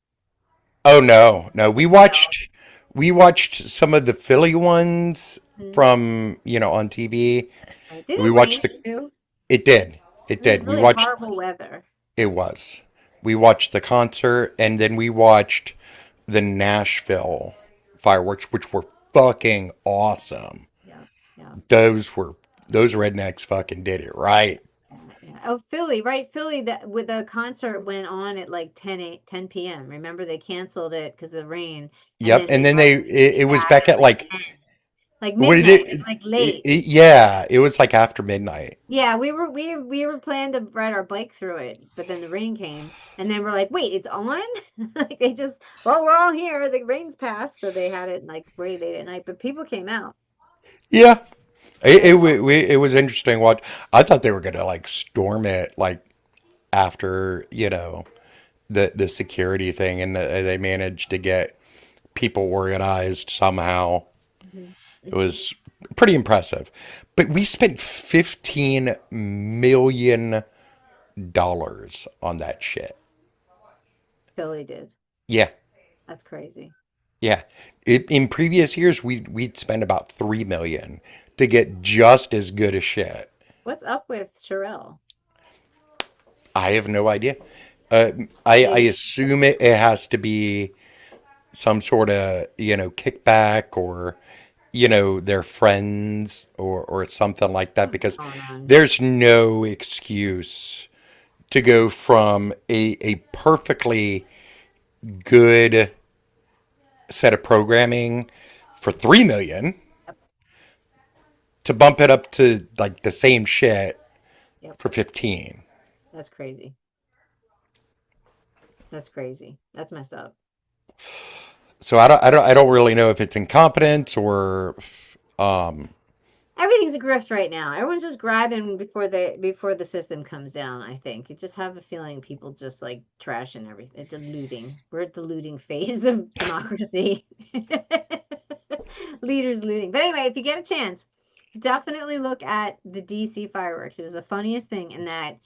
Oh no, no. No. We watched some of the Philly ones Mhm. from, on TV. Right. Did We it watched rain the too? it did. It It was did. We really watched horrible weather. it was. We watched the concert, and then we watched the Nashville fireworks, which were fucking awesome. Yeah. Yeah. Those were those rednecks fucking did it right. Yeah. Yeah. Oh, Philly, right? Philly, that with the concert went on at like 10 p.m. Remember they canceled it because of the rain, and Yep. then And they then brought it it was back back at at like like 10, like what did midnight. It's like late. yeah, it was like after midnight. Yeah, we were planning to ride our bike through it, but then the rain came, and then we're like, wait, it's on? Like they just, well, we're all here. The rain's passed, so they had it like way late at night. But people came out. Yeah. It was awesome. It was interesting watch. I thought they were gonna like storm it like after, the security thing, and they managed to get people organized somehow. Mhm, It mhm. was pretty impressive. But we spent $15 million on that shit. Philly did. Yeah. That's crazy. Yeah. In previous years we'd spend about 3 million to get just as good a shit. What's up with Sherelle? I have no idea. I Maybe. assume it has to be some sort of, kickback, or, their friends, or something like that, Something's because going on. there's no excuse to go from a perfectly good set of programming for 3 million Yep. to bump it up to like the same shit Yep. for 15. That's crazy. That's crazy. That's messed up. So I don't really know if it's incompetence or um Everything's a grift right now. Everyone's just grabbing before the system comes down, I think. You just have a feeling people just like trashing everything. The looting. We're at the looting phase of democracy. Leaders looting. But anyway, if you get a chance, definitely look at the DC fireworks. It was the funniest thing in that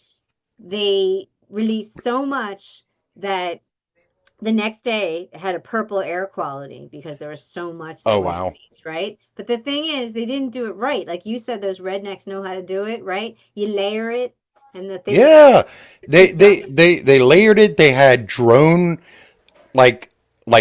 they released so much that the next day it had a purple air quality because there was so much oh that was wow. released, right? But the thing is, they didn't do it right. Like you said, those rednecks know how to do it, right? You layer it, and the thing is Yeah. shoots up. They layered it. They had drone, like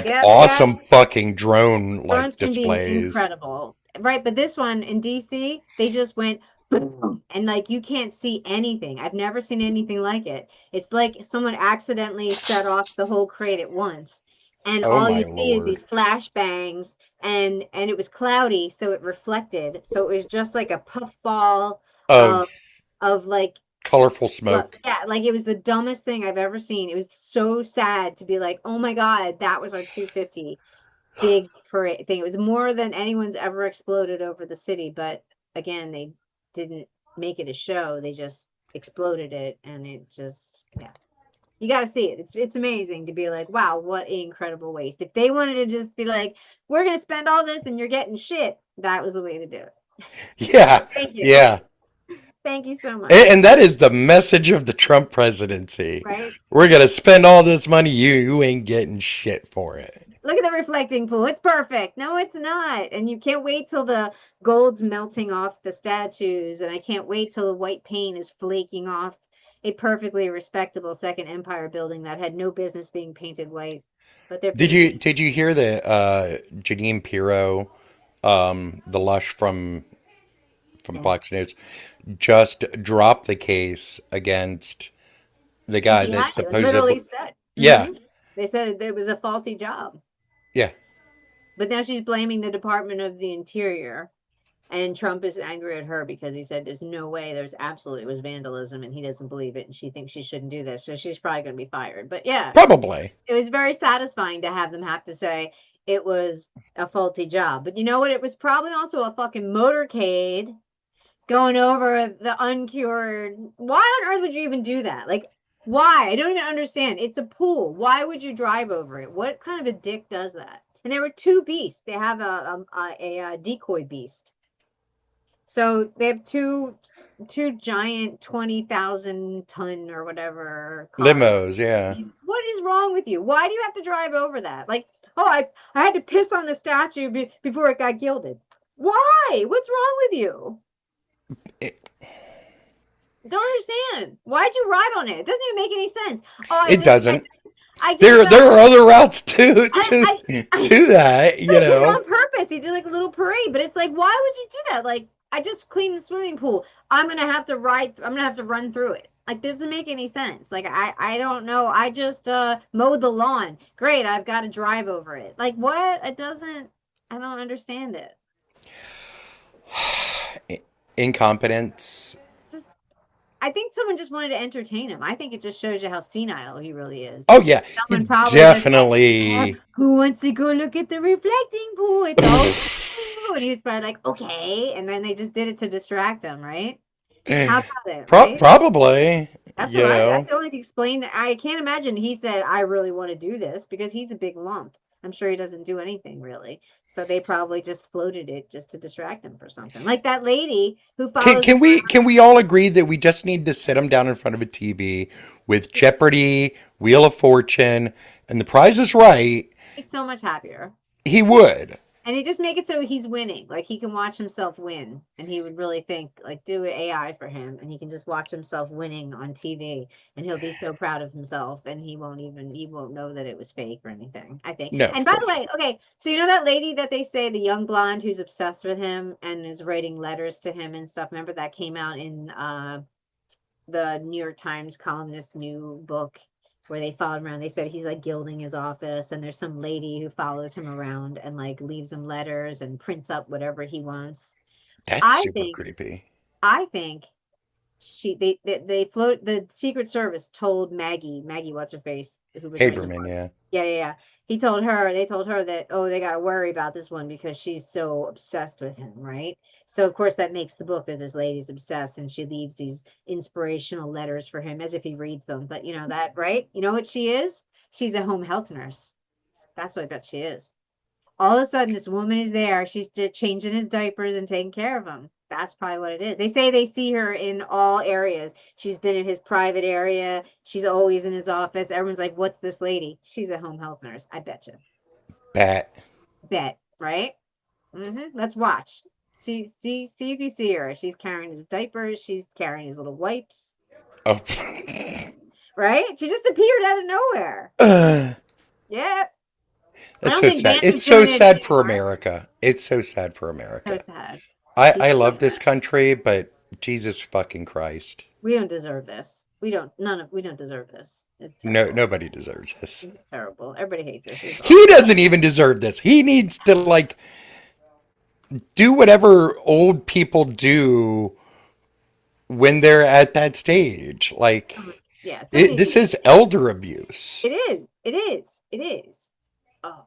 Yep, yep. awesome fucking drone Drones like can be displays. incredible, right? But this one in DC, they just went boom, and like you can't see anything. I've never seen anything like it. It's like someone accidentally set off the whole crate at once, and Oh all my you see is lord. these flash bangs, and it was cloudy, so it reflected. So it was just like a puffball of Of like colorful look, smoke. yeah, like it was the dumbest thing I've ever seen. It was so sad to be like, oh my God, that was our 250 big parade thing. It was more than anyone's ever exploded over the city, but again, they didn't make it a show. They just exploded it, and it just yeah. You got to see it. It's amazing to be like, wow, what an incredible waste. If they wanted to just be like, we're gonna spend all this and you're getting shit, that was the way to do it. Yeah. Thank you. Yeah. Thank you so much. And that is the message of the Trump presidency. Right? We're gonna spend all this money. You ain't getting shit for it. Look at the reflecting pool. It's perfect. No, it's not. And you can't wait till the gold's melting off the statues. And I can't wait till the white paint is flaking off a perfectly respectable Second Empire building that had no business being painted white. But they're painting it. Did you hear that Janine Pirro, the lush from Yeah. Fox News, just dropped the case against the guy He that had to, literally supposedly, said. yeah, They said it was a faulty job. yeah, But now she's blaming the Department of the Interior. And Trump is angry at her because he said there's no way, there's absolutely, it was vandalism and he doesn't believe it and she thinks she shouldn't do this. So she's probably going to be fired. But yeah, probably. it was very satisfying to have them have to say it was a faulty job. But you know what? It was probably also a fucking motorcade going over the uncured. Why on earth would you even do that? Like, why? I don't even understand. It's a pool. Why would you drive over it? What kind of a dick does that? And there were two beasts. They have a decoy beast. So they have two giant 20,000 ton or whatever cars. Limos, yeah. What is wrong with you? Why do you have to drive over that? Like, oh, I had to piss on the statue before it got gilded. Why? What's wrong with you? It, Don't understand. Why'd you ride on it? It doesn't even make any sense. Oh, it doesn't. I There just are other routes to I to that, you he did it know. on purpose. He did like a little parade, but it's like, why would you do that? Like, I just cleaned the swimming pool. I'm gonna have to run through it. Like, this doesn't make any sense. Like, I don't know. I just mowed the lawn. Great, I've got to drive over it. Like, what? It doesn't. I don't understand it. Incompetence. Just, I think someone just wanted to entertain him. I think it just shows you how senile he really is. Oh yeah, Someone it's probably definitely. who wants to go look at the reflecting pool? It's all and he was probably like, okay, and then they just did it to distract him, right? How about it, right? Probably, That's you what know. that's the only thing explained. I can't imagine he said, I really want to do this because he's a big lump. I'm sure he doesn't do anything really. So they probably just floated it just to distract him for something. Like that lady who follows Can we all agree that we just need to sit him down in front of a TV with Jeopardy, Wheel of Fortune, and The Price is Right? he's so much happier. He would. And he just make it so he's winning. Like he can watch himself win. And he would really think, like, do an AI for him. And he can just watch himself winning on TV. And he'll be so proud of himself. And he won't know that it was fake or anything, I think. No, And by the way, okay, so you know that lady that they say, the young blonde who's obsessed with him and is writing letters to him and stuff. Remember that came out in the New York Times columnist new book where they followed him around. They said he's like gilding his office, and there's some lady who follows him around and like leaves him letters and prints up whatever he wants. That's I super think creepy. I think they float the Secret Service told Maggie what's her face who was writing the Haberman, book. yeah. Yeah. They told her that, oh, they got to worry about this one because she's so obsessed with him, right? So of course that makes the book that this lady's obsessed and she leaves these inspirational letters for him as if he reads them. But you know that, right? You know what she is? She's a home health nurse. That's what I bet she is. All of a sudden, this woman is there. She's changing his diapers and taking care of him. That's probably what it is. They say they see her in all areas. She's been in his private area. She's always in his office. Everyone's like, what's this lady? She's a home health nurse. I bet you. Bet, right? Let's watch. See if you see her. She's carrying his diapers. She's carrying his little wipes. Oh. Right? She just appeared out of nowhere. Yeah. That's so sad. It's so sad for America. It's so sad for America. So sad. I love this country, but Jesus fucking Christ. We don't deserve this. We don't deserve this. It's No, nobody deserves this. It's terrible. Everybody hates us. He doesn't even deserve this. He needs to like do whatever old people do when they're at that stage. Like, yeah, this is elder abuse. It is. It is. It is. Oh.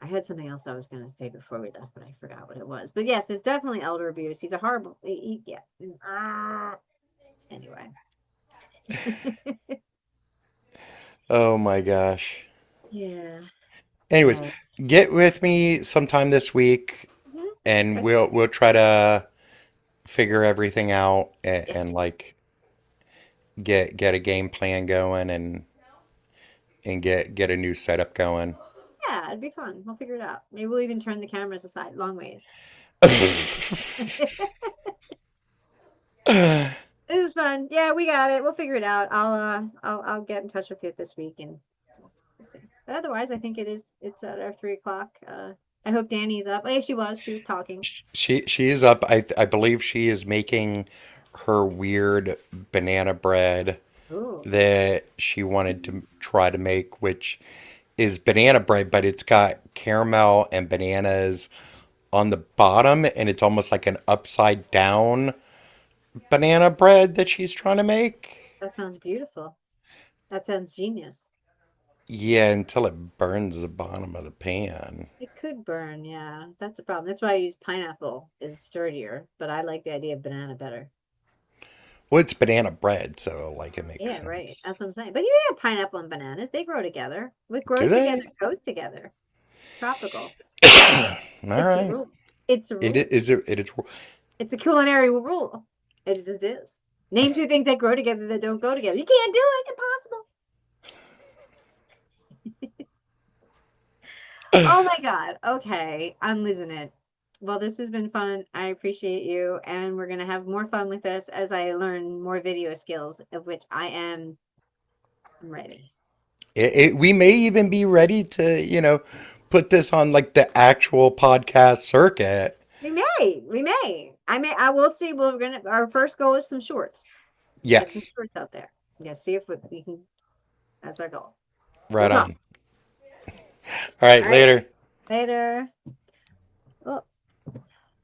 I had something else I was going to say before we left, but I forgot what it was. But yes, it's definitely elder abuse. He's a horrible. Yeah. Anyway. Oh my gosh. Yeah. Anyways, get with me sometime this week, and we'll try to figure everything out and like get a game plan going and get a new setup going. Yeah, it'd be fun. We'll figure it out. Maybe we'll even turn the cameras aside long ways. This is fun. Yeah, we got it. We'll figure it out. I'll get in touch with you this week and we'll see. But otherwise, I think it's at our 3:00 I hope Danny's up. Oh, yeah, she was. She was talking. She is up. I believe she is making her weird banana bread Ooh, that she wanted to try to make, which is banana bread, but it's got caramel and bananas on the bottom, and it's almost like an upside down banana bread that she's trying to make. that sounds beautiful. That sounds genius. Yeah, until it burns the bottom of the pan. It could burn, yeah. That's a problem. That's why I use pineapple is sturdier, but I like the idea of banana better. Well, it's banana bread, so like it makes Yeah, right. That's sense. what I'm saying. But you have pineapple and bananas. They grow together. What Do grows together they? goes together. Tropical. All It's a right. rule. It's a It rule. is. It is. It's a culinary rule. It just is. Name two things that grow together that don't go together. You can't do it. Impossible. Oh my God. Okay. I'm losing it. Well, this has been fun. I appreciate you. And we're going to have more fun with this as I learn more video skills, of which I'm ready. We may even be ready to, put this on like the actual podcast circuit. We may. We may. I will see. Our first goal is some shorts. Get some Yes. shorts out there. Yeah. See if we can. That's our goal. We'll Right talk. on. All right. All right. Later. Later. Oh.